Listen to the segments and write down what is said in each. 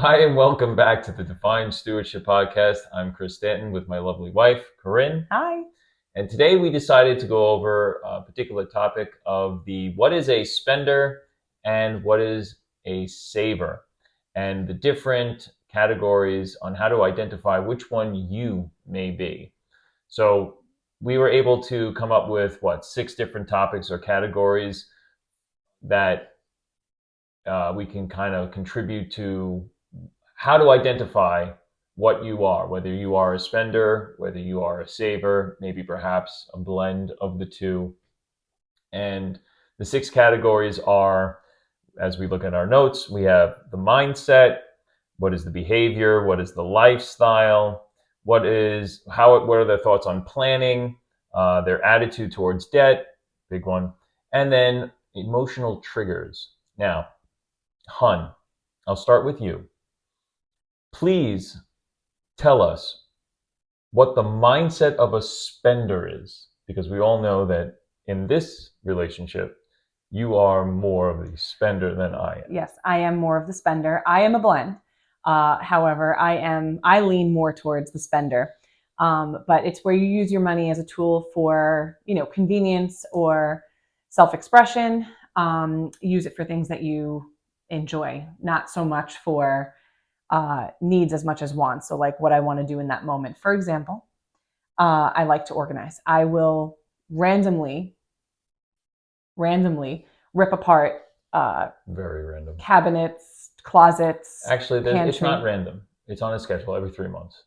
Hi, and welcome back to the Divine Stewardship Podcast. I'm Chris Stanton with my lovely wife, Corinne. Hi. And today we decided to go over a particular topic of what is a spender and what is a saver, and the different categories on how to identify which one you may be. So we were able to come up with, 6 different topics or categories that we can kind of contribute to how to identify what you are, whether you are a spender, whether you are a saver, maybe perhaps a blend of the two. And the 6 categories are, as we look at our notes, we have the mindset, what is the behavior, what is the lifestyle, what are their thoughts on planning, their attitude towards debt, big one, and then emotional triggers. Now, Hun, I'll start with you. Please tell us what the mindset of a spender is, because we all know that in this relationship, you are more of the spender than I am. Yes, I am more of the spender. I am a blend. However, I lean more towards the spender. But it's where you use your money as a tool for, convenience or self-expression. Use it for things that you enjoy, not so much for needs as much as wants. So like what I want to do in that moment. For example, I like to organize. I will randomly rip apart very random cabinets, closets. Actually, it's not random. It's on a schedule every 3 months.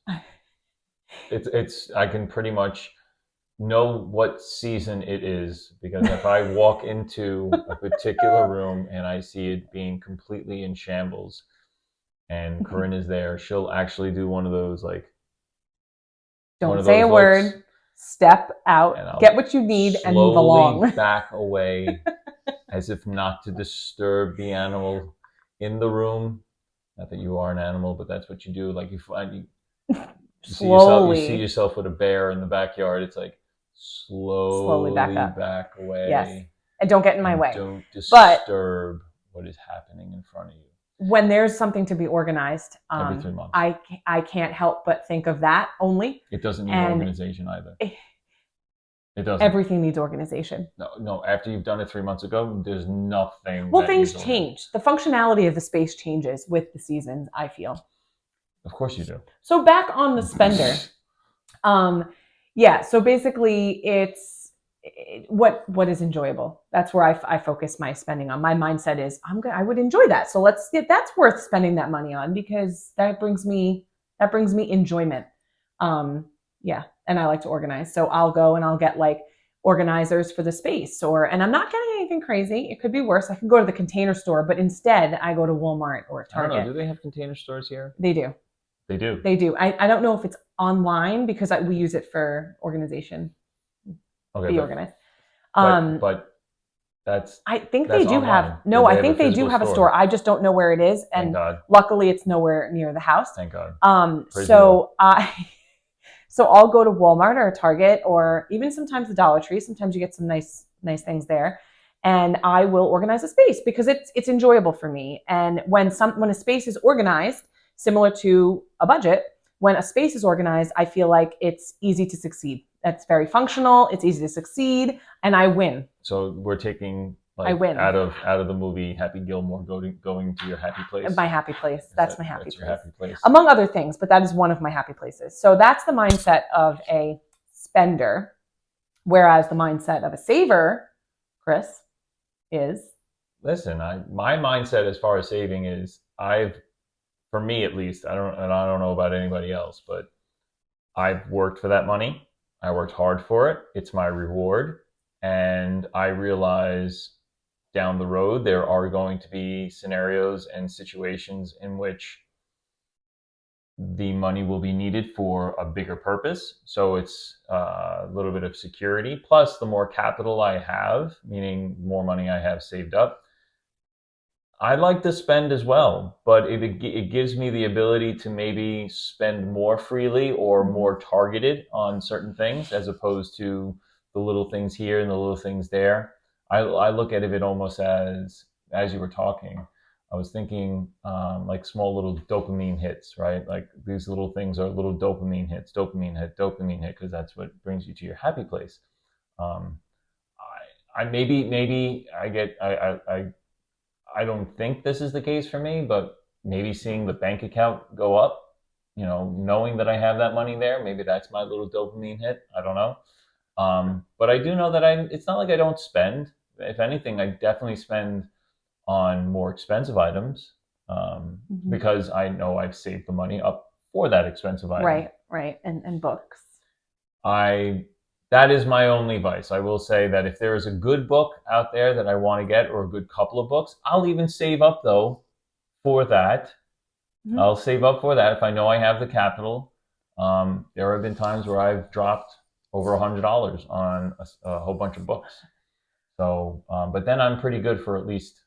I can pretty much know what season it is, because if I walk into a particular room and I see it being completely in shambles and Corinne is there, she'll actually do one of those, like, don't say a word, step out, get what you need, and move along. Slowly back away as if not to disturb the animal in the room. Not that you are an animal, but that's what you do. Like you see yourself with a bear in the backyard. It's like slowly back away. Yes, and don't get in my way. Don't disturb what is happening in front of you. When there's something to be organized, every 3 months, I can't help but think of that only. It doesn't need organization either. It doesn't. Everything needs organization. No. After you've done it 3 months ago, there's nothing. Well, things change. The functionality of the space changes with the seasons, I feel. Of course you do. So back on the spender. So basically it's what is enjoyable. That's where I focus my spending on. My mindset is I would enjoy that. So that's worth spending that money on, because that brings me enjoyment. And I like to organize. So I'll go and I'll get like organizers for the space, and I'm not getting anything crazy. It could be worse. I could go to the Container Store, but instead I go to Walmart or Target. I don't know. Do they have Container Stores here? They do. They do. They do. I don't know if it's online, because we use it for organization. Okay. Be organized. But that's. I think they do have. No, I think they do have a store. I just don't know where it is, and luckily it's nowhere near the house. Thank God. So I'll go to Walmart or Target, or even sometimes the Dollar Tree. Sometimes you get some nice things there, and I will organize a space because it's enjoyable for me. And when a space is organized, similar to a budget, when a space is organized, I feel like it's easy to succeed. That's very functional. It's easy to succeed, and I win. So we're taking I win out of the movie Happy Gilmore, going to your happy place. My happy place. That's my happy place. Your happy place. Among other things, but that is one of my happy places. So that's the mindset of a spender, whereas the mindset of a saver, Chris, is. Listen, my mindset as far as saving is for me at least, I don't know about anybody else, but I've worked for that money. I worked hard for it. It's my reward. And I realize down the road, there are going to be scenarios and situations in which the money will be needed for a bigger purpose. So it's a little bit of security. Plus, the more capital I have, meaning more money I have saved up, I like to spend as well, but it gives me the ability to maybe spend more freely or more targeted on certain things, as opposed to the little things here and the little things there. I look at it almost as you were talking, I was thinking like small little dopamine hits, right? Like these little things are little dopamine hits, dopamine hit, because that's what brings you to your happy place. Um, I maybe I don't think this is the case for me, but maybe seeing the bank account go up, knowing that I have that money there, maybe that's my little dopamine hit. I don't know. But I do know that it's not like I don't spend. If anything, I definitely spend on more expensive items because I know I've saved the money up for that expensive item. Right. And books. That is my only vice. I will say that if there is a good book out there that I want to get, or a good couple of books, I'll even save up though for that. Mm-hmm. I'll save up for that if I know I have the capital. There have been times where I've dropped over $100 on a whole bunch of books. So, but then I'm pretty good for at least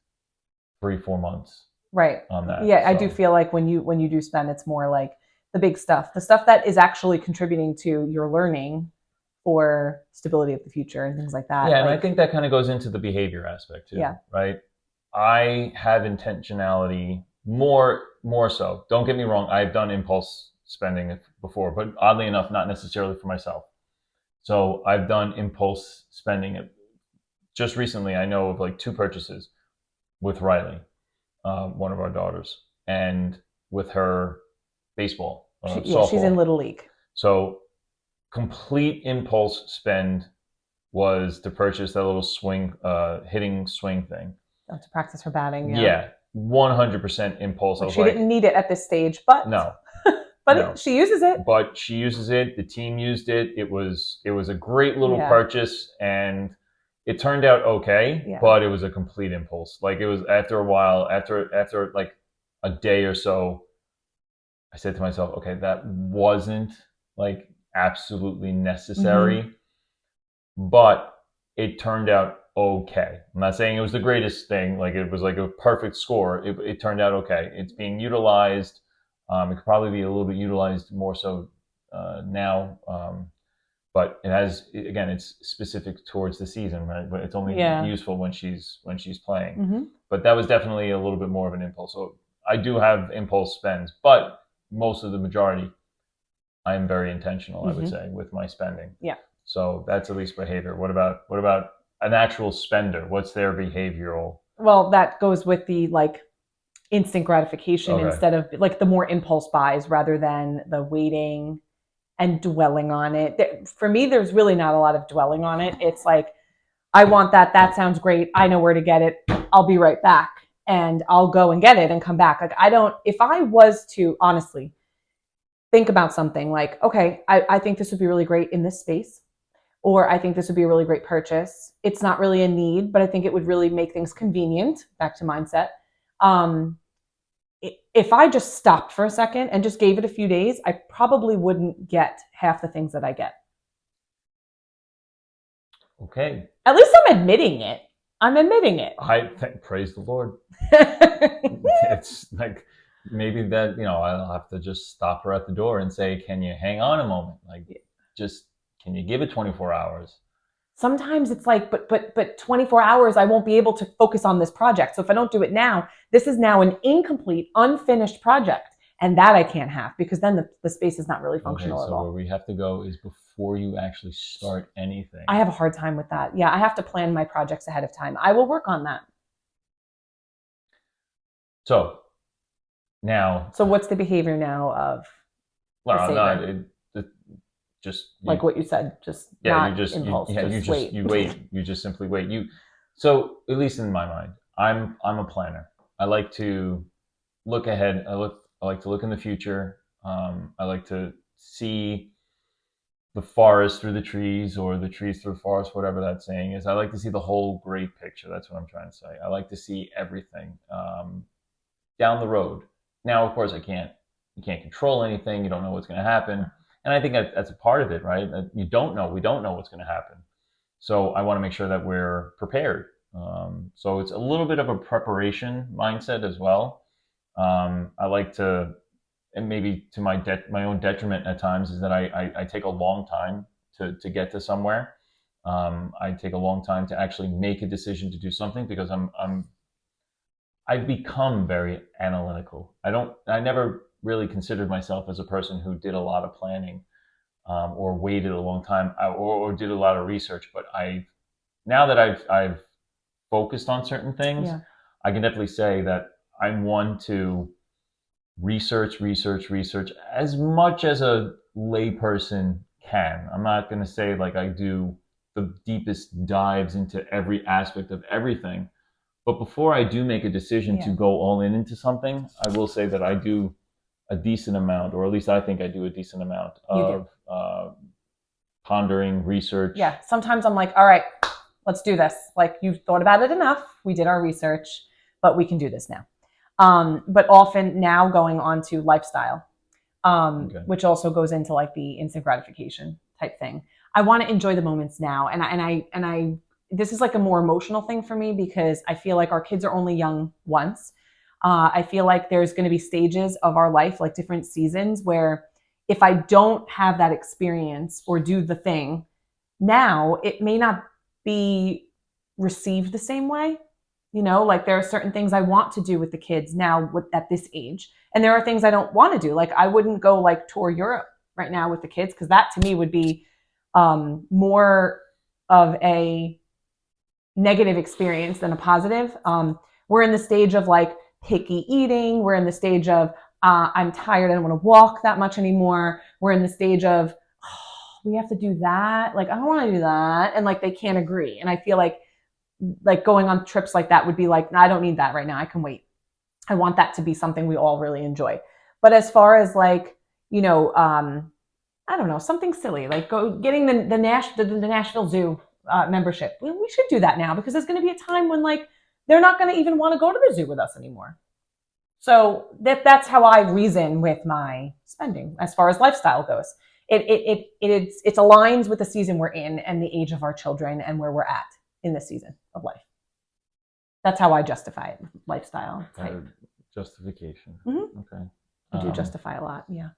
3-4 months. Right. On that. Yeah, so. I do feel like when you do spend, it's more like the big stuff, the stuff that is actually contributing to your learning for stability of the future and things like that. Yeah, and I think that kind of goes into the behavior aspect too. Yeah. Right. I have intentionality more so. Don't get me wrong. I've done impulse spending before, but oddly enough, not necessarily for myself. So I've done impulse spending. Just recently, I know of like 2 purchases with Riley, one of our daughters, and with her baseball. Yeah, she's in Little League. So complete impulse spend was to purchase that little swing, hitting swing thing. Oh, to practice her batting. Yeah, 100% impulse. Well, she didn't need it at this stage, but no. But no. She uses it. But she uses it. The team used it. It was a great little purchase, and it turned out okay. But it was a complete impulse. Like it was after a while, after like a day or so, I said to myself, okay, that wasn't like absolutely necessary, but it turned out okay. I'm not saying it was the greatest thing. Like it was like a perfect score. It turned out okay. It's being utilized. It could probably be a little bit utilized more so now, but it's specific towards the season, right? But it's only useful when she's playing. Mm-hmm. But that was definitely a little bit more of an impulse. So I do have impulse spends, but most of the majority, I am very intentional. I would say with my spending. Yeah. So that's at least behavior. What about an actual spender? What's their behavioral? Well, that goes with the like instant gratification instead of like the more impulse buys rather than the waiting and dwelling on it. For me, there's really not a lot of dwelling on it. It's like, I want that. That sounds great. I know where to get it. I'll be right back. And I'll go and get it and come back. Like if I was to honestly think about something like, okay, I think this would be really great in this space, or I think this would be a really great purchase. It's not really a need, but I think it would really make things convenient. Back to mindset. If I just stopped for a second and just gave it a few days, I probably wouldn't get half the things that I get. Okay. At least I'm admitting it. Praise the Lord. It's like maybe that, I'll have to just stop her at the door and say, can you hang on a moment? Like, just, can you give it 24 hours? Sometimes it's like, but 24 hours, I won't be able to focus on this project. So if I don't do it now, this is now an incomplete, unfinished project. And that I can't have because then the space is not really functional at all. So where we have to go is before you actually start anything. I have a hard time with that. Yeah, I have to plan my projects ahead of time. I will work on that. So now. So what's the behavior now of? Well, no, just like what you said, just not impulse. You wait. You just simply wait. So at least in my mind, I'm a planner. I like to look ahead. I like to look in the future. I like to see the forest through the trees, or the trees through the forest, whatever that saying is. I like to see the whole great picture. That's what I'm trying to say. I like to see everything down the road. Now, of course, you can't control anything. You don't know what's going to happen. And I think that's a part of it, right? We don't know what's going to happen. So I want to make sure that we're prepared. So it's a little bit of a preparation mindset as well. I like to, and maybe to my own detriment at times, is that I take a long time to get to somewhere. I take a long time to actually make a decision to do something because I'm I've become very analytical. I never really considered myself as a person who did a lot of planning, or waited a long time, or did a lot of research. But now that I've focused on certain things, Yeah. I can definitely say that I'm one to research as much as a layperson can. I'm not going to say like I do the deepest dives into every aspect of everything. But before I do make a decision to Yeah. go all in into something, I will say that I do a decent amount, or at least I think I do a decent amount You do. of pondering, research. Yeah. Sometimes I'm like, all right, let's do this. Like, you've thought about it enough. We did our research, but we can do this now. But often now going on to lifestyle, Okay. which also goes into like the instant gratification type thing. I want to enjoy the moments now. And I, this is like a more emotional thing for me because I feel like our kids are only young once. I feel like there's going to be stages of our life, like different seasons, where if I don't have that experience or do the thing now, it may not be received the same way. You know, like there are certain things I want to do with the kids now at this age. And there are things I don't want to do. Like I wouldn't go like tour Europe right now with the kids because that to me would be more of a negative experience than a positive. We're in the stage of like picky eating. We're in the stage of I'm tired. I don't want to walk that much anymore. We're in the stage of we have to do that. Like I don't want to do that, and like they can't agree. And I feel like going on trips like that would be like, no, I don't need that right now. I can wait. I want that to be something we all really enjoy. But as far as like, you know, I don't know, something silly like getting the Nashville Zoo membership. We should do that now because there's going to be a time when like they're not going to even want to go to the zoo with us anymore. So that's how I reason with my spending as far as lifestyle goes. It aligns with the season we're in and the age of our children and where we're at in this season of life. That's how I justify it, lifestyle type. Justification. Mm-hmm. Okay. I do justify a lot, yeah.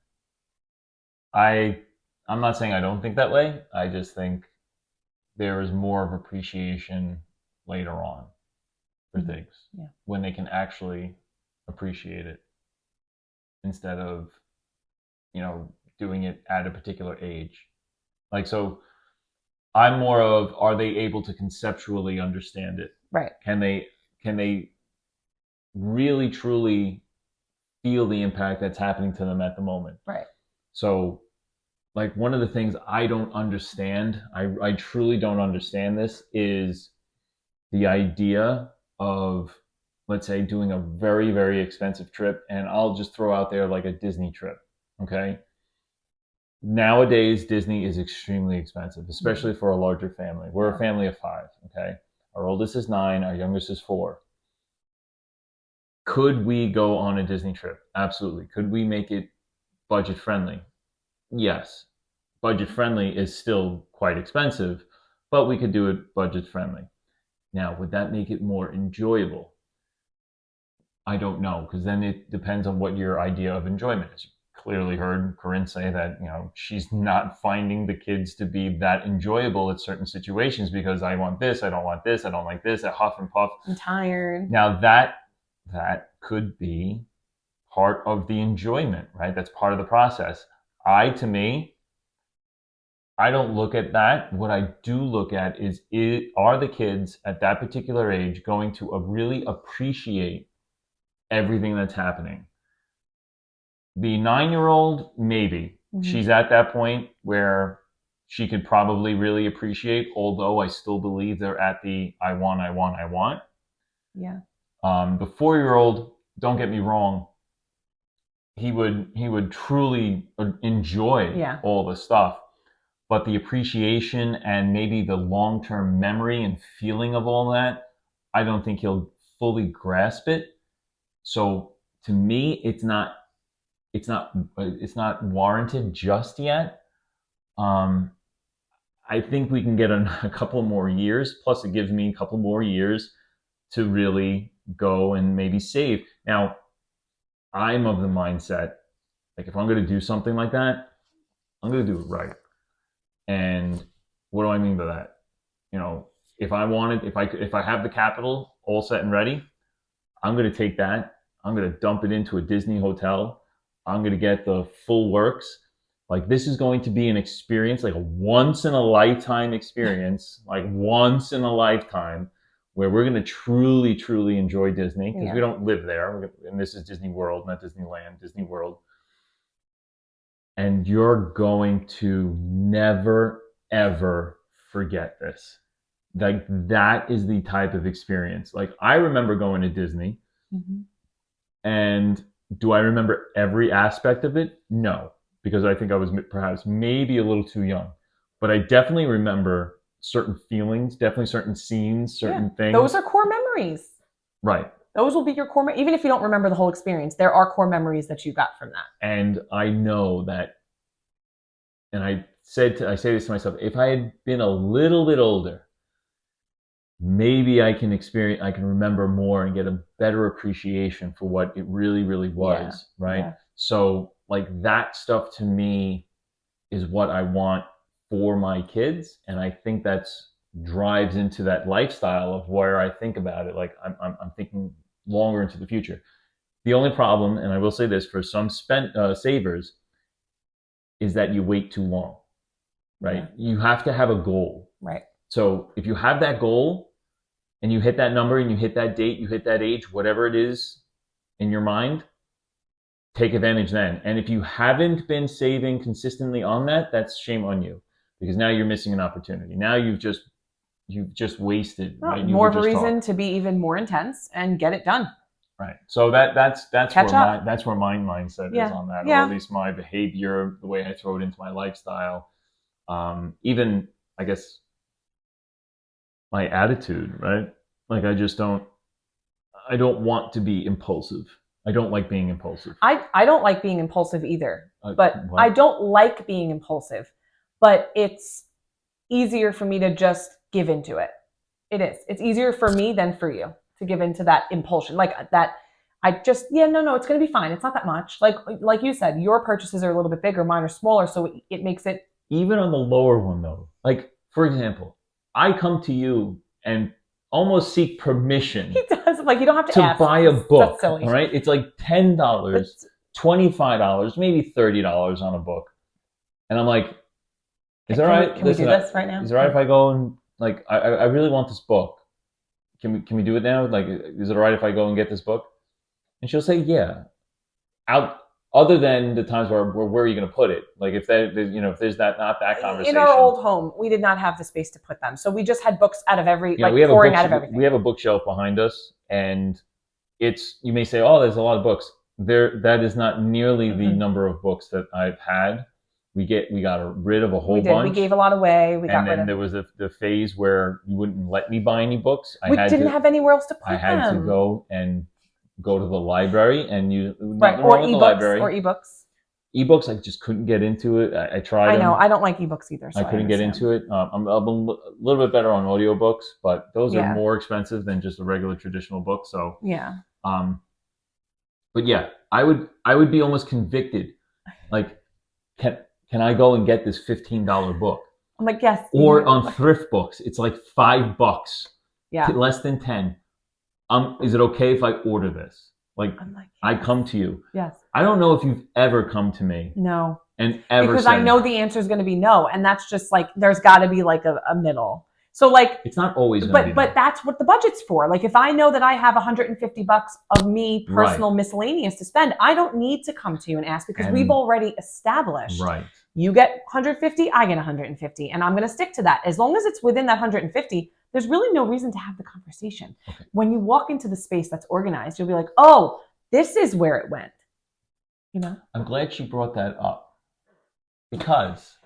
I'm not saying I don't think that way. I just think there is more of appreciation later on for things when they can actually appreciate it instead of, doing it at a particular age. Like, so I'm more of, are they able to conceptually understand it? Right. Can they really truly feel the impact that's happening to them at the moment? Right. So like one of the things I don't understand, I truly don't understand this, is the idea of, let's say, doing a very, very expensive trip. And I'll just throw out there like a Disney trip. Okay. Nowadays, Disney is extremely expensive, especially for a larger family. We're a family of 5. Okay. Our oldest is 9. Our youngest is 4. Could we go on a Disney trip? Absolutely. Could we make it budget friendly? Yes. Budget friendly is still quite expensive, but we could do it budget friendly. Now, would that make it more enjoyable? I don't know, because then it depends on what your idea of enjoyment is. You clearly heard Corinne say that, she's not finding the kids to be that enjoyable at certain situations because I want this, I don't want this, I don't like this, I huff and puff. I'm tired. Now that could be part of the enjoyment, right? That's part of the process. To me, I don't look at that. What I do look at is are the kids at that particular age going to really appreciate everything that's happening? The 9-year-old, maybe. Mm-hmm. She's at that point where she could probably really appreciate, although I still believe they're at the I want. Yeah. The 4-year-old, don't get me wrong, he would truly enjoy all the stuff. But the appreciation and maybe the long-term memory and feeling of all that, I don't think he'll fully grasp it. So to me, it's not warranted just yet. I think we can get a couple more years. Plus, it gives me a couple more years to really go and maybe save. Now, I'm of the mindset, like if I'm going to do something like that, I'm going to do it right. And what do I mean by that? If I have the capital all set and ready, I'm going to take that. I'm going to dump it into a Disney hotel. I'm going to get the full works. Like, this is going to be an experience, like a once in a lifetime experience, like once in a lifetime, where we're going to truly, truly enjoy Disney, because we don't live there. And this is Disney World, not Disneyland, Disney World. And you're going to never, ever forget this. Like, that is the type of experience. Like, I remember going to Disney, and do I remember every aspect of it? No, because I think I was perhaps maybe a little too young. But I definitely remember certain feelings, definitely certain scenes, certain things. Those are core memories. Right. Those will be your core, even if you don't remember the whole experience, there are core memories that you got from that. And I know that, and I say this to myself, if I had been a little bit older, maybe I can remember more and get a better appreciation for what it really, really was, right? Yeah. So, like, that stuff to me is what I want for my kids, and I think that's drives into that lifestyle of where I think about it. Like, I'm thinking longer into the future. The only problem, and I will say this for some savers, is that you wait too long, right? Yeah. You have to have a goal, right? So if you have that goal and you hit that number and you hit that date, you hit that age, whatever it is in your mind, take advantage then. And if you haven't been saving consistently on that, that's shame on you, because now you're missing an opportunity. Now you've just wasted. Well, right? More of a reason to be even more intense and get it done. Right. So that's where my mindset is on that, or at least my behavior, the way I throw it into my lifestyle. Even, I guess, my attitude, right? Like, I don't want to be impulsive. I don't like being impulsive. I don't like being impulsive either, but I don't like being impulsive, but it's easier for me to just give into it. It is. It's easier for me than for you to give into that impulsion. Like that, I just, no, it's going to be fine. It's not that much. Like you said, your purchases are a little bit bigger, mine are smaller, so it makes it. Even on the lower one though, like, for example, I come to you and almost seek permission. He does. Like, you don't have to ask. Buy a book. All right. It's like $10, $25, maybe $30 on a book. And I'm like, is that right? Can we do this right now? Is it right if I go and, like, I really want this book. Can we do it now? Like, is it all right if I go and get this book? And she'll say, yeah. Other than the times where are you going to put it? Like, if there's not that conversation. In our old home, we did not have the space to put them, so we just had books out of pouring out of everything. We have a bookshelf behind us, and you may say, oh, there's a lot of books. That is not nearly the number of books that I've had. We got rid of a whole bunch. We gave a lot away. And then there was the phase where you wouldn't let me buy any books. We didn't have anywhere else to put them. I had to go to the library and or ebooks. Ebooks, I just couldn't get into it. I tried. I know. I don't like ebooks either. So I couldn't get into it. I'm a little bit better on audiobooks, but those are more expensive than just a regular traditional book. So yeah. But yeah, I would be almost convicted. Like, can I go and get this $15 book? I'm like, yes. Or on thrift books, it's like $5. Yeah. Less than 10. Is it okay if I order this? Like, yes. I come to you. Yes. I don't know if you've ever come to me. No. And ever because said, I know the answer is going to be no, and that's just like, there's got to be like a middle. So like, it's not always going to be. But that's what the budget's for. Like, if I know that I have $150 of me personal miscellaneous to spend, I don't need to come to you and ask, because we've already established. Right. You get 150, I get 150, and I'm going to stick to that. As long as it's within that 150, there's really no reason to have the conversation. Okay. When you walk into the space that's organized, you'll be like, oh, this is where it went. You know? I'm glad she brought that up, because,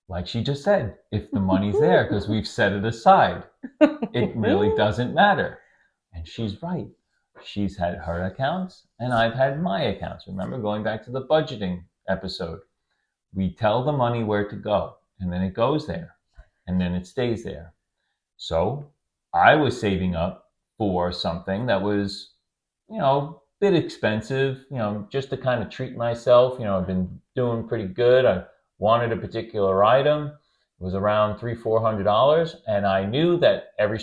like she just said, if the money's there because we've set it aside, it really doesn't matter. And she's right. She's had her accounts and I've had my accounts. Remember, going back to the budgeting episode, we tell the money where to go, and then it goes there, and then it stays there. So I was saving up for something that was, a bit expensive, just to kind of treat myself. I've been doing pretty good. I wanted a particular item. It was around $300-400, and I knew that every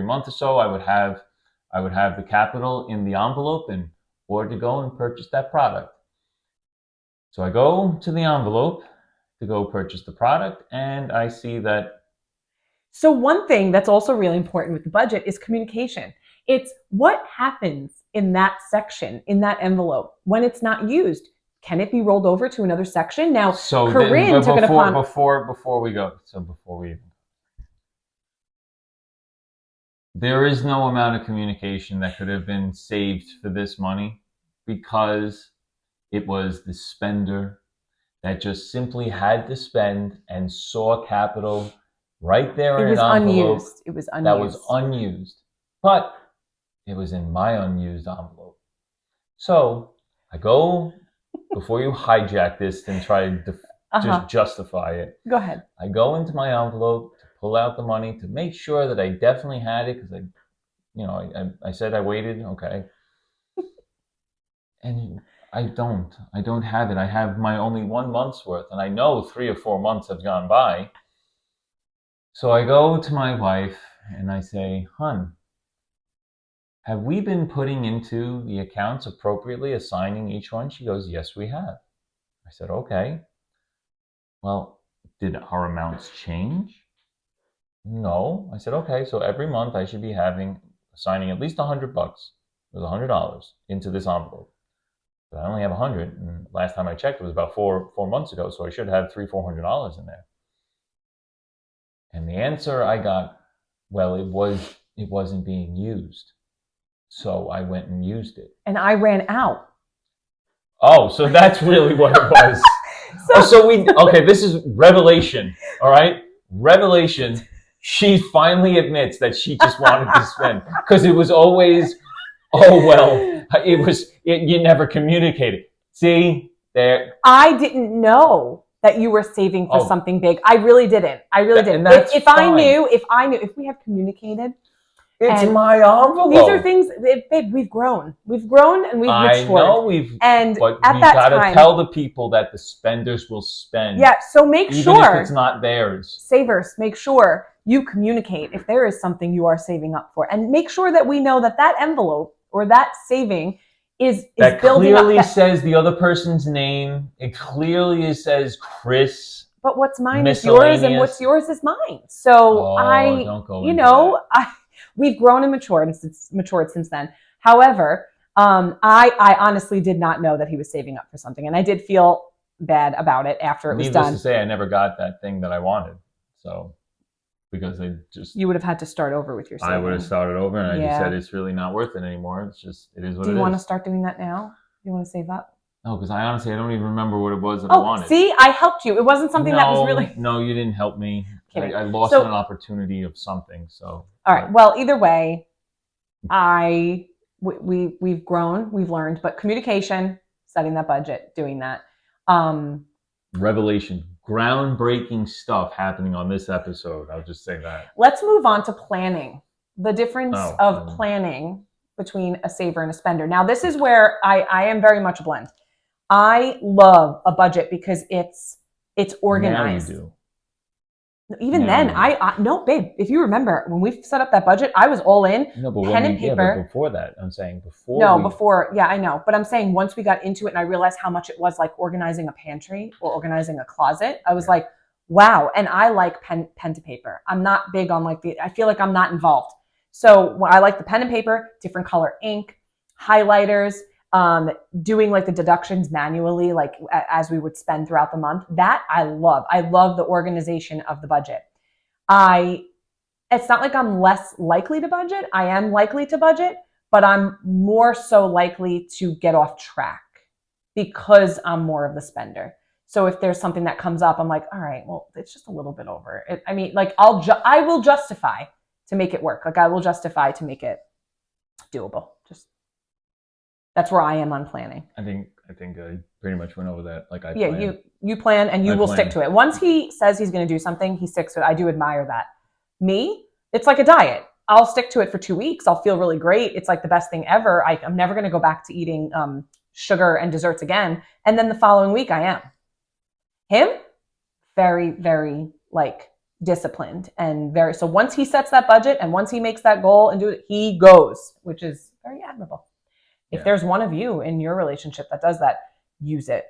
month or so I would have I would have the capital in the envelope in order to go and purchase that product. So I go to the envelope to go purchase the product, and I see that. So one thing that's also really important with the budget is communication. It's what happens in that section, in that envelope, when it's not used. Can it be rolled over to another section? Now, So Corinne took it upon... Before we go, there is no amount of communication that could have been saved for this money, because it was the spender that just simply had to spend and saw capital right there in an envelope. It was unused. That was unused. But it was in my unused envelope. So I go, before you hijack this and try to just justify it. Go ahead. I go into my envelope to pull out the money to make sure that I definitely had it, because I said I waited, okay. And I don't have it. I have my only 1 month's worth, and I know 3 or 4 months have gone by. So I go to my wife and I say, "Hun, have we been putting into the accounts appropriately, assigning each one?" She goes, "Yes, we have." I said, "Okay. Well, did our amounts change?" "No." I said, "Okay, so every month I should be assigning at least $100. It was $100 into this envelope. But I only have 100, and last time I checked, it was about four months ago, so I should have $400 in there." And the answer I got, well, it wasn't being used, so I went and used it. And I ran out. Oh, so that's really what it was. Okay, this is revelation. All right, revelation. She finally admits that she just wanted to spend, because it was always, oh well, you never communicated. See there. I didn't know that you were saving for something big. I really didn't. And that's if I knew, if we had communicated. It's my envelope. These are things, babe, we've grown and we've matured. I know but we gotta tell the people that the spenders will spend. Yeah, so make even sure, if it's not theirs. Savers, make sure you communicate if there is something you are saving up for, and make sure that we know that envelope or that saving is that building clearly up. Says the other person's name. It clearly says Chris. But what's mine is yours, and what's yours is mine. So don't go we've grown and matured since then. However, I honestly did not know that he was saving up for something, and I did feel bad about it after it was done. Needless to say, I never got that thing that I wanted. So, because you would have had to start over with your saving. I would have started over, and I just said it's really not worth it anymore. It is what it is. Do you want to start doing that now? Do you want to save up? No, because I honestly don't even remember what it was that I wanted. See, I helped you. It wasn't something that was really... No, you didn't help me. I lost an opportunity of something. So all right. Well, either way, we've grown, we've learned, but communication, setting that budget, doing that. Revelation, groundbreaking stuff happening on this episode. I'll just say that. Let's move on to planning. The difference of planning between a saver and a spender. Now, this is where I am very much a blend. I love a budget because it's organized. Now you do. Even then, no, babe, if you remember, when we set up that budget, I was all in. No, but pen and paper. But before that, I'm saying before. No, before. Yeah, I know. But I'm saying once we got into it and I realized how much it was like organizing a pantry or organizing a closet, I was like, wow. And I like pen to paper. I'm not big on I feel like I'm not involved. So I like the pen and paper, different color ink, highlighters, doing the deductions manually, as we would spend throughout the month. That I love. I love the organization of the budget. It's not like I'm less likely to budget. I am likely to budget, but I'm more so likely to get off track because I'm more of the spender. So if there's something that comes up, I'm like, all right, well, it's just a little bit over. I will justify to make it work. I will justify to make it doable. That's where I am on planning. I think I pretty much went over that. You plan and you will stick to it. Once he says he's going to do something, he sticks to it. I do admire that. Me, it's like a diet. I'll stick to it for 2 weeks. I'll feel really great. It's like the best thing ever. I'm never going to go back to eating sugar and desserts again. And then the following week I am. Him, very, very disciplined and so once he sets that budget and once he makes that goal and do it, he goes, which is very admirable. If there's one of you in your relationship that does that, use it.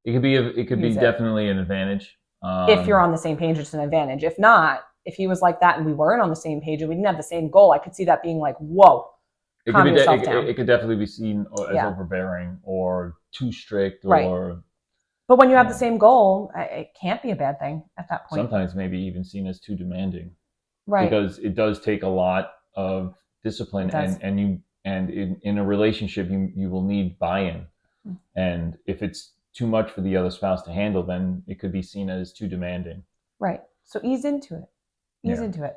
It could be definitely an advantage. If you're on the same page, it's an advantage. If not, if he was like that and we weren't on the same page and we didn't have the same goal, I could see that being like, whoa, calm yourself down. It could definitely be seen as overbearing or too strict, right. or. But when you have the same goal, it can't be a bad thing at that point. Sometimes maybe even seen as too demanding, right? Because it does take a lot of discipline, and in a relationship, you will need buy-in, and if it's too much for the other spouse to handle, then it could be seen as too demanding. Right. So ease into it. Into it.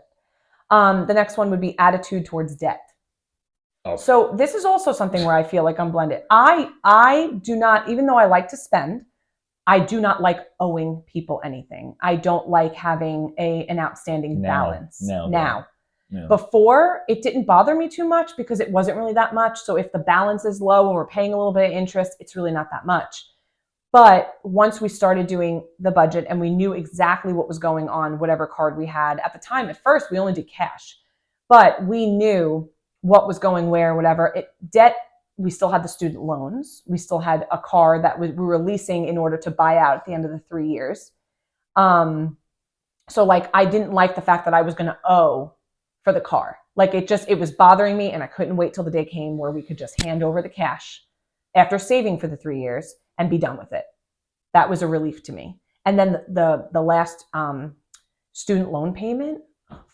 The next one would be attitude towards debt. Oh. So this is also something where I feel like I'm blended. I do not, even though I like to spend, I do not like owing people anything. I don't like having an outstanding balance now. Yeah. Before, it didn't bother me too much because it wasn't really that much. So if the balance is low and we're paying a little bit of interest, it's really not that much. But once we started doing the budget and we knew exactly what was going on, whatever card we had at the time, at first we only did cash, but we knew what was going where, whatever. Debt, we still had the student loans. We still had a car that we were leasing in order to buy out at the end of the 3 years. So like, I didn't like the fact that I was going to owe for the car. Like it was bothering me, and I couldn't wait till the day came where we could just hand over the cash after saving for the 3 years and be done with it. That was a relief to me. And then the last student loan payment,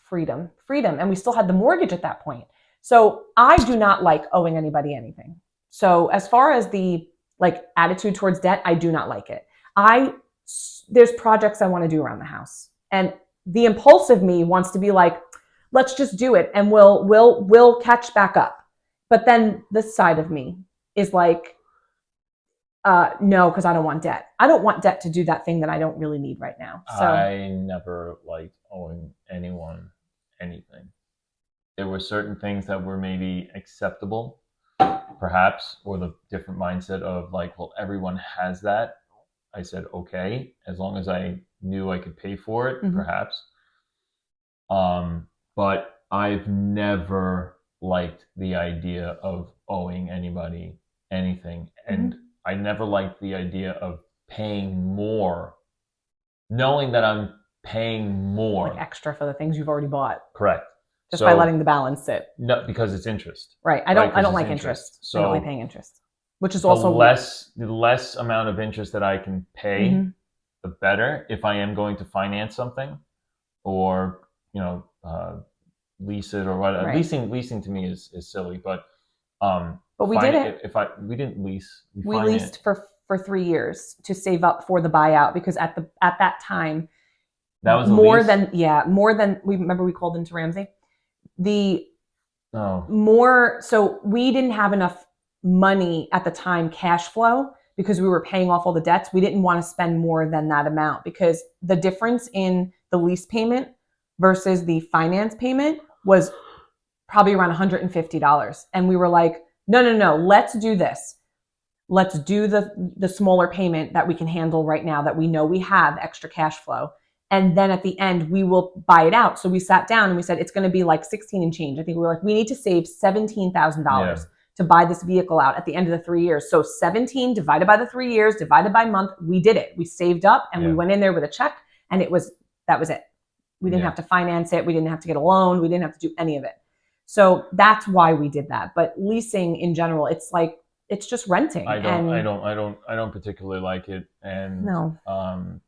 freedom. And we still had the mortgage at that point. So I do not like owing anybody anything. So as far as the like attitude towards debt, I do not like it. There's projects I want to do around the house, and the impulsive me wants to be like, let's just do it and we'll catch back up. But then this side of me is like, no, because I don't want debt. I don't want debt to do that thing that I don't really need right now. So I never liked owing anyone anything. There were certain things that were maybe acceptable, perhaps, or the different mindset of like, well, everyone has that. I said, okay, as long as I knew I could pay for it, perhaps. But I've never liked the idea of owing anybody anything. And I never liked the idea of paying more, knowing that I'm paying more. Like extra for the things you've already bought. Correct. Just by letting the balance sit. No, because it's interest. Right. I don't like interest. So I don't like paying interest. Which is also the less amount of interest that I can pay, the better. If I am going to finance something, or lease it or whatever. Right. Leasing to me is silly, but we did it. We didn't lease, we leased for 3 years to save up for the buyout, because at that time, that was more than we remember we called into Ramsey. So we didn't have enough money at the time, cash flow, because we were paying off all the debts. We didn't want to spend more than that amount, because the difference in the lease payment versus the finance payment was probably around $150. And we were like, no, let's do this. Let's do the smaller payment that we can handle right now, that we know we have extra cash flow. And then at the end, we will buy it out. So we sat down and we said, it's going to be like 16 and change. I think we were like, we need to save $17,000 to buy this vehicle out at the end of the 3 years. So 17 divided by the 3 years, divided by month, we did it. We saved up and we went in there with a check, and that was it. We didn't have to finance it. We didn't have to get a loan. We didn't have to do any of it. So that's why we did that. But leasing in general, it's like, it's just renting. I don't particularly like it. And no.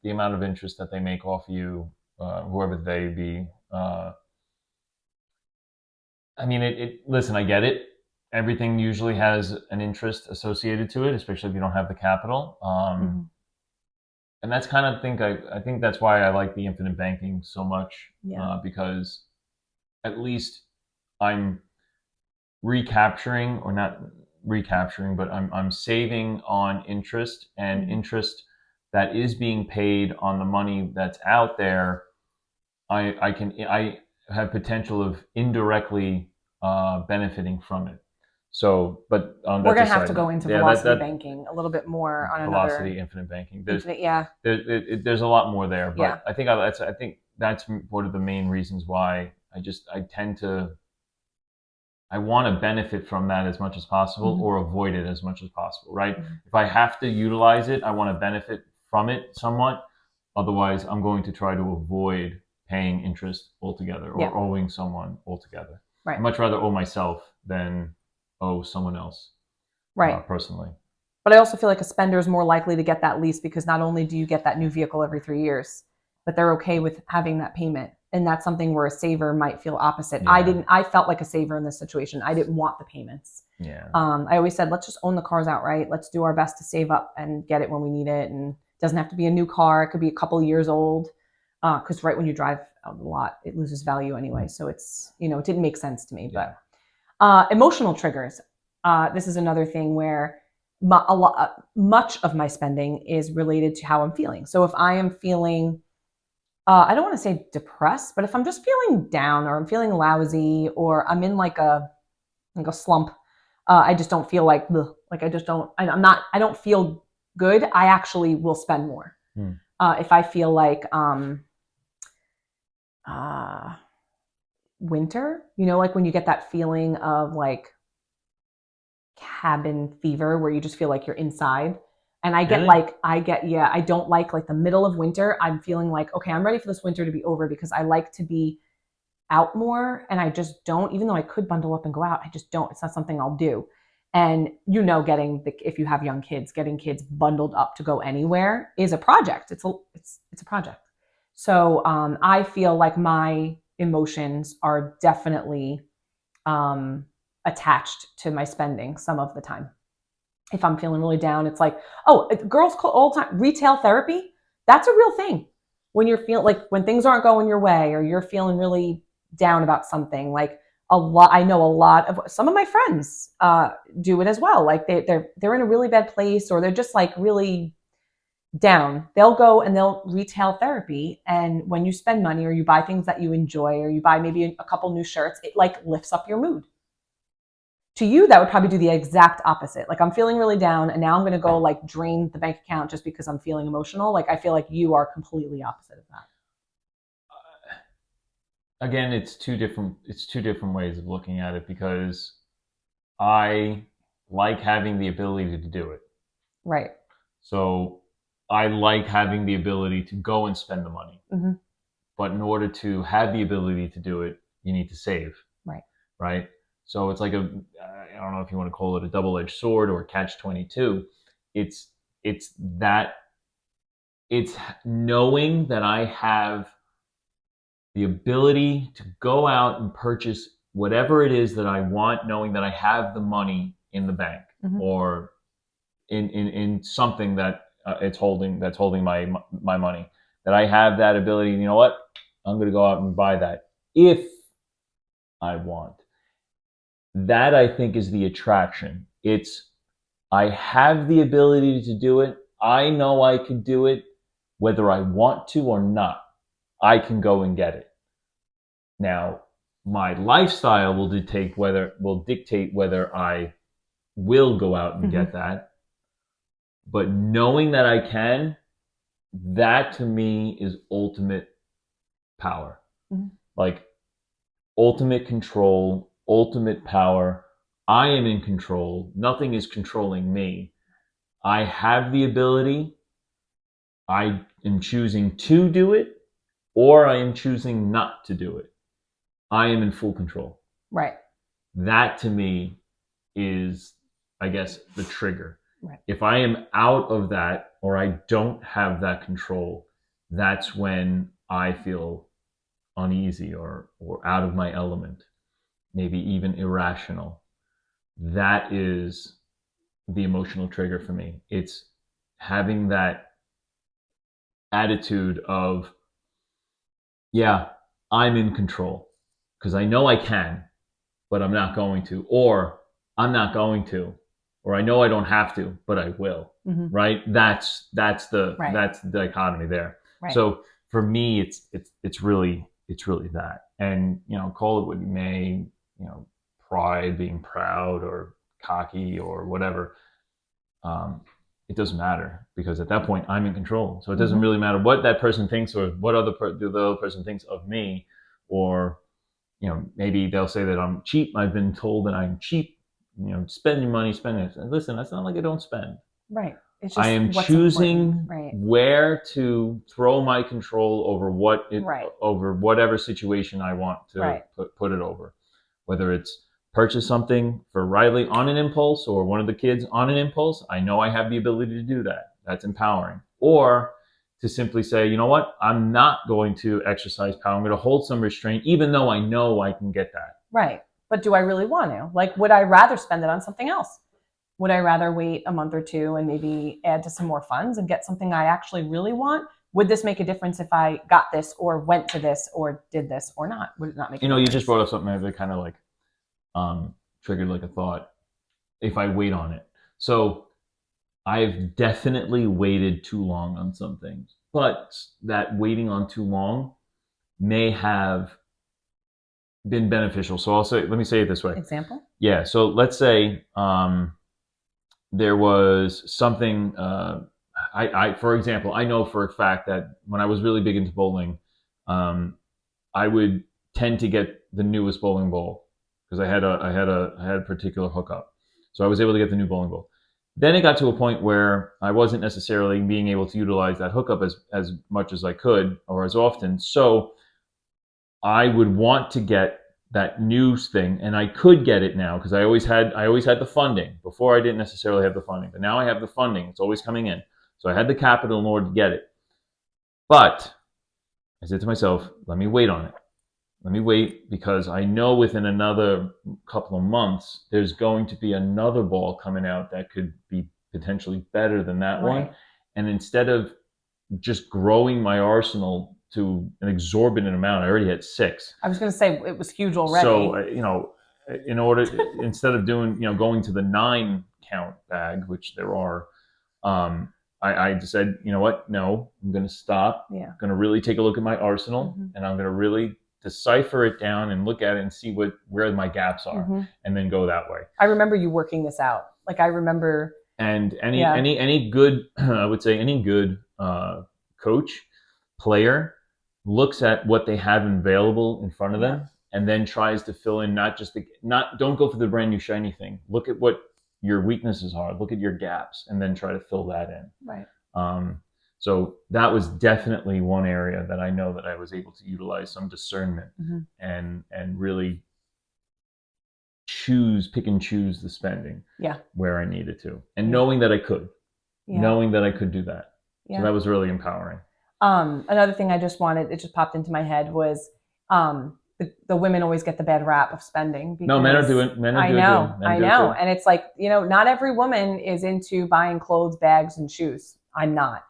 The amount of interest that they make off you, whoever they be. Listen, I get it. Everything usually has an interest associated to it, especially if you don't have the capital. And that's kind of I think that's why I like the infinite banking so much, because at least I'm recapturing, or not recapturing, but I'm saving on interest, and interest that is being paid on the money that's out there. I have potential of indirectly benefiting from it. So, but we're going to have to go into velocity banking a little bit more on velocity, infinite banking. There's a lot more there, but yeah. I think that's one of the main reasons why I want to benefit from that as much as possible, or avoid it as much as possible, right? If I have to utilize it, I want to benefit from it somewhat. Otherwise, I'm going to try to avoid paying interest altogether, or owing someone altogether. Right. I'd much rather owe myself than owe someone else, personally. But I also feel like a spender is more likely to get that lease, because not only do you get that new vehicle every 3 years, but they're okay with having that payment. And that's something where a saver might feel opposite. Yeah. I felt like a saver in this situation. I didn't want the payments. Yeah. I always said, let's just own the cars outright. Let's do our best to save up and get it when we need it. And it doesn't have to be a new car. It could be a couple of years old. Because right when you drive out the lot, it loses value anyway. So it's, it didn't make sense to me. Yeah. But emotional triggers. This is another thing where much of my spending is related to how I'm feeling. So if I am feeling, I don't want to say depressed, but if I'm just feeling down, or I'm feeling lousy, or I'm in like a slump, I just don't feel like I don't feel good. I actually will spend more. If I feel like winter, like when you get that feeling of like cabin fever, where you just feel like you're inside. And I don't like the middle of winter. I'm feeling like, okay, I'm ready for this winter to be over, because I like to be out more, and I just don't, even though I could bundle up and go out, I just don't. It's not something I'll do. And if you have young kids, getting kids bundled up to go anywhere is a project. It's a project. So I feel like my emotions are definitely attached to my spending some of the time. If I'm feeling really down, it's like, girls call all the time, retail therapy. That's a real thing. When you're feeling like, when things aren't going your way, or you're feeling really down about something, like I know a lot of some of my friends do it as well. Like they're in a really bad place, or they're just like really down. They'll go and they'll retail therapy. And when you spend money, or you buy things that you enjoy, or you buy maybe a couple new shirts, it like lifts up your mood. To you, that would probably do the exact opposite. Like, I'm feeling really down, and now I'm going to go like drain the bank account just because I'm feeling emotional. Like, I feel like you are completely opposite of that. Again, it's two different ways of looking at it, because I like having the ability to do it. Right. So I like having the ability to go and spend the money. But in order to have the ability to do it, you need to save. Right. So it's like I don't know if you want to call it a double-edged sword or catch-22. It's knowing that I have the ability to go out and purchase whatever it is that I want, knowing that I have the money in the bank, or in something that that's holding my money, that I have that ability. You know what? I'm going to go out and buy that if I want. That, I think, is the attraction. It's, I have the ability to do it. I know I can do it, whether I want to or not. I can go and get it. Now, my lifestyle will dictate whether I will go out and get that. But knowing that I can, that to me is ultimate power. Like, ultimate control, ultimate power. I am in control. Nothing is controlling me. I have the ability. I am choosing to do it, or I am choosing not to do it. I am in full control. Right. That to me is, I guess, the trigger. Right. If I am out of that, or I don't have that control, that's when I feel uneasy or out of my element, maybe even irrational. That is the emotional trigger for me. It's having that attitude of, yeah, I'm in control, because I know I can, but I'm not going to, or I'm not going to, or I know I don't have to, but I will. Right? That's the dichotomy there. Right. So for me, it's really that. And, call it what you may, pride, being proud or cocky or whatever. it doesn't matter, because at that point I'm in control. So it doesn't really matter what that person thinks or what the other person thinks of me, or maybe they'll say that I'm cheap. I've been told that I'm cheap. Spending money, spending. Listen, that's not like I don't spend. Right. It's just I am what's choosing right. where to throw my control over over whatever situation I want to put it over, whether it's purchase something for Riley on an impulse or one of the kids on an impulse. I know I have the ability to do that. That's empowering. Or to simply say, you know what, I'm not going to exercise power. I'm going to hold some restraint, even though I know I can get that. Right. But do I really want to? Like, would I rather spend it on something else? Would I rather wait a month or two and maybe add to some more funds and get something I actually really want? Would this make a difference if I got this or went to this or did this or not? Would it not make a difference? You just brought up something that kind of like triggered like a thought. If I wait on it. So I've definitely waited too long on some things, but that waiting on too long may have been beneficial. So let me say it this way. Example? Yeah. So let's say there was something, for example, I know for a fact that when I was really big into bowling, I would tend to get the newest bowling ball, because I had a particular hookup. So I was able to get the new bowling ball. Then it got to a point where I wasn't necessarily being able to utilize that hookup as much as I could or as often. So I would want to get that new thing, and I could get it now because I always had the funding. Before I didn't necessarily have the funding, but now I have the funding. It's always coming in. So I had the capital in order to get it. But I said to myself, let me wait on it. Let me wait, because I know within another couple of months, there's going to be another ball coming out that could be potentially better than that one. And instead of just growing my arsenal to an exorbitant amount, I already had 6. I was going to say it was huge already. So, in order, instead of doing, going to the 9 count bag, which there are, I just said, you know what? No, I'm going to stop. Yeah. I'm going to really take a look at my arsenal, and I'm going to really decipher it down and look at it and see where my gaps are, and then go that way. I remember you working this out. Like, I remember. And any good, I would say any good coach, player looks at what they have available in front of them, and then tries to fill in don't go for the brand new shiny thing. Look at what your weaknesses are. Look at your gaps, and then try to fill that in. Right. So that was definitely one area that I know that I was able to utilize some discernment and really pick and choose the spending where I needed to, and knowing that I could do that. So that was really empowering. Another thing it just popped into my head was the women always get the bad rap of spending. No, men are doing. I know. And it's like, not every woman is into buying clothes, bags, and shoes. I'm not.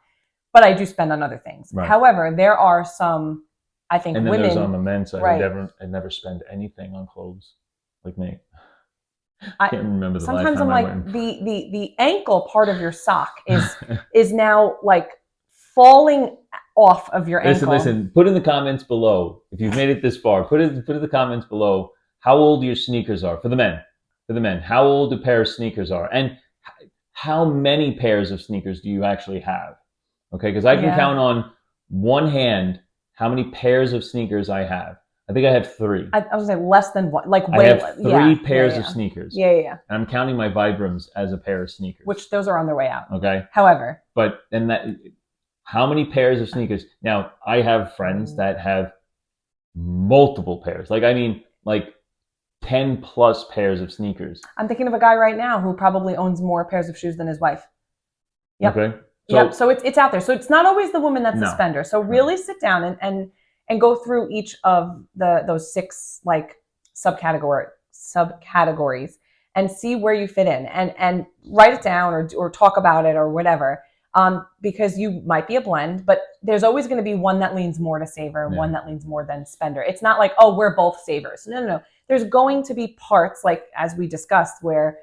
But I do spend on other things. Right. However, there are some, I think, and then women. There's on the men's side. Right. I never spend anything on clothes, like me. I can't remember the last time. Sometimes I'm like, the ankle part of your sock is now like falling off of your ankle. Listen. Put in the comments below, if you've made it this far. Put in the comments below how old your sneakers are for the men. How old a pair of sneakers are, and how many pairs of sneakers do you actually have? Okay, because I can count on one hand how many pairs of sneakers I have. I think I have 3. I was going to say less than one. Like I have 3 pairs of sneakers. Yeah. And I'm counting my Vibrams as a pair of sneakers. Which those are on their way out. Okay. However. But how many pairs of sneakers? Now, I have friends that have multiple pairs. Like 10 plus pairs of sneakers. I'm thinking of a guy right now who probably owns more pairs of shoes than his wife. Yep. Okay. So it's out there. So it's not always the woman that's the spender. So really sit down and go through each of those 6 like subcategories and see where you fit in, and write it down or talk about it or whatever. Because you might be a blend, but there's always going to be one that leans more to saver and one that leans more than spender. It's not like, oh, we're both savers. No. There's going to be parts, like as we discussed, where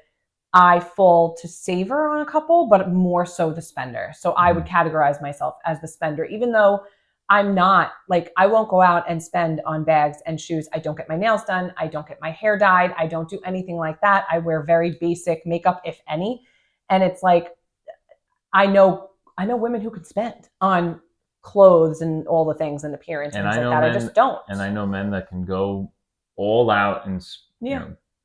I fall to saver on a couple, but more so the spender. So I would categorize myself as the spender, even though I'm not, like, I won't go out and spend on bags and shoes. I don't get my nails done. I don't get my hair dyed. I don't do anything like that. I wear very basic makeup, if any. And it's like, I know women who could spend on clothes and all the things and appearance and things like that. I just don't. And I know men that can go all out and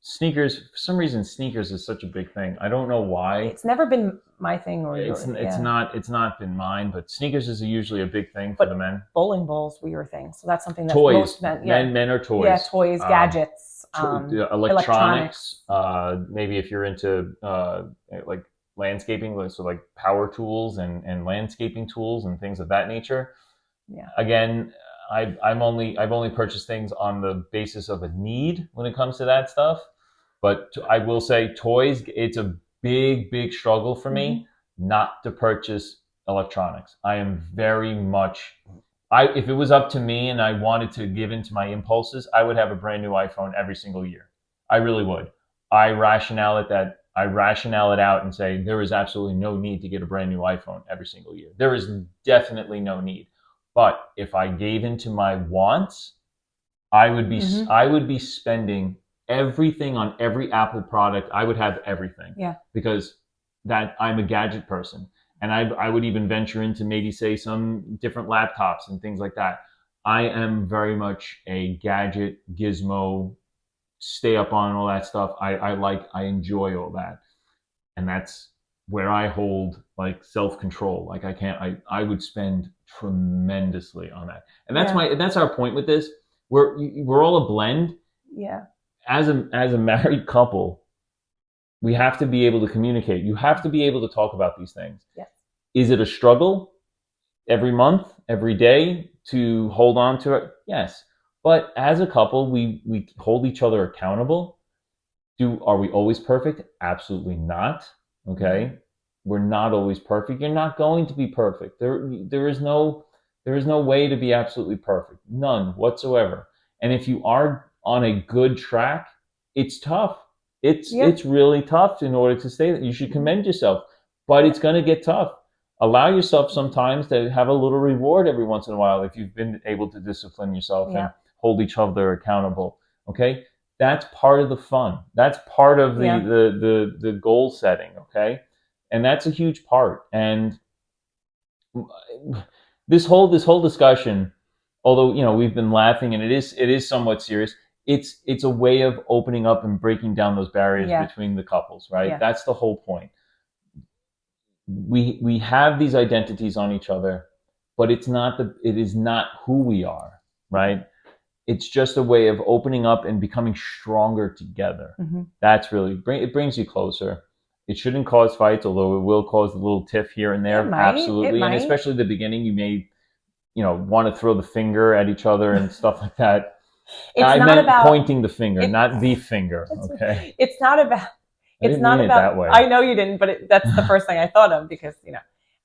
sneakers. For some reason, sneakers is such a big thing. I don't know why. It's never been my thing, or it's not been mine. But sneakers is usually a big thing for the men. Bowling balls were your thing, so that's something that toys. Most men, men are toys. Yeah, toys, gadgets, electronics. Maybe if you're into like landscaping, so like power tools and landscaping tools and things of that nature. Yeah. Again, I've only purchased things on the basis of a need when it comes to that stuff. But I will say, toys, it's a big struggle for me not to purchase electronics. I am very much, if it was up to me and I wanted to give into my impulses, I would have a brand new iPhone every single year. I really would. I rationale it out and say there is absolutely no need to get a brand new iPhone every single year. There is definitely no need. But if I gave into my wants, I would be spending everything on every Apple product. I would have everything. Yeah. Because I'm a gadget person. And I would even venture into maybe say some different laptops and things like that. I am very much a gadget, gizmo, stay up on all that stuff. I enjoy all that. And that's where I hold like self-control. Like I would spend tremendously on that. And that's our point with this. We're all a blend. Yeah. As a married couple, we have to be able to communicate. You have to be able to talk about these things. Yes. Is it a struggle every month, every day to hold on to it? Yes. But as a couple, we hold each other accountable. Are we always perfect? Absolutely not. Okay. We're not always perfect. You're not going to be perfect. There is no way to be absolutely perfect. None whatsoever. And if you are on a good track, it's tough. It's really tough in order to stay. You should commend yourself, but it's going to get tough. Allow yourself sometimes to have a little reward every once in a while if you've been able to discipline yourself and hold each other accountable. Okay, that's part of the fun. That's part of the goal setting. Okay, and that's a huge part. And this whole discussion, although we've been laughing and it is somewhat serious, it's a way of opening up and breaking down those barriers between the couples, right? Yeah. That's the whole point. We have these identities on each other, but it is not who we are, right? It's just a way of opening up and becoming stronger together. Mm-hmm. That's really it brings you closer. It shouldn't cause fights, although it will cause a little tiff here and there. Absolutely, and especially the beginning, you may want to throw the finger at each other and stuff like that. I meant pointing the finger, not the finger. Okay. It's not about. It's not about that way. I know you didn't, but that's the first thing I thought of because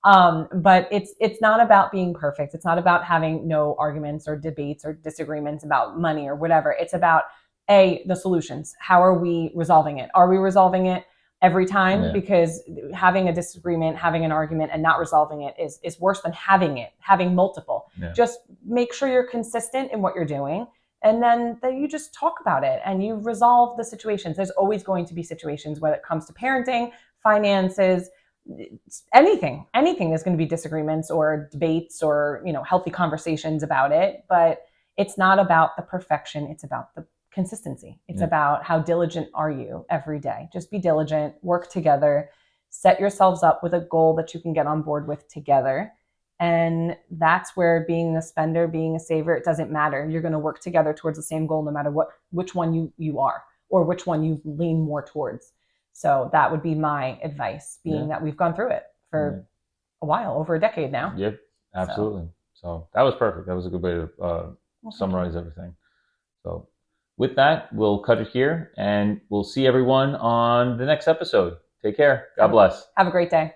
But it's not about being perfect. It's not about having no arguments or debates or disagreements about money or whatever. It's about the solutions. How are we resolving it? Are we resolving it every time? Yeah. Because having a disagreement, having an argument, and not resolving it is worse than having multiple. Yeah. Just make sure you're consistent in what you're doing. And then you just talk about it and you resolve the situations. There's always going to be situations when it comes to parenting, finances, anything. There's going to be disagreements or debates or, healthy conversations about it. But it's not about the perfection. It's about the consistency. It's about how diligent are you every day. Just be diligent, work together, set yourselves up with a goal that you can get on board with together. And that's where being a spender, being a saver, it doesn't matter. You're going to work together towards the same goal no matter which one you are or which one you lean more towards. So that would be my advice, being that we've gone through it for a while, over a decade now. Yep, absolutely. So that was perfect. That was a good way to summarize everything. So with that, we'll cut it here and we'll see everyone on the next episode. Take care. God bless. Have a great day.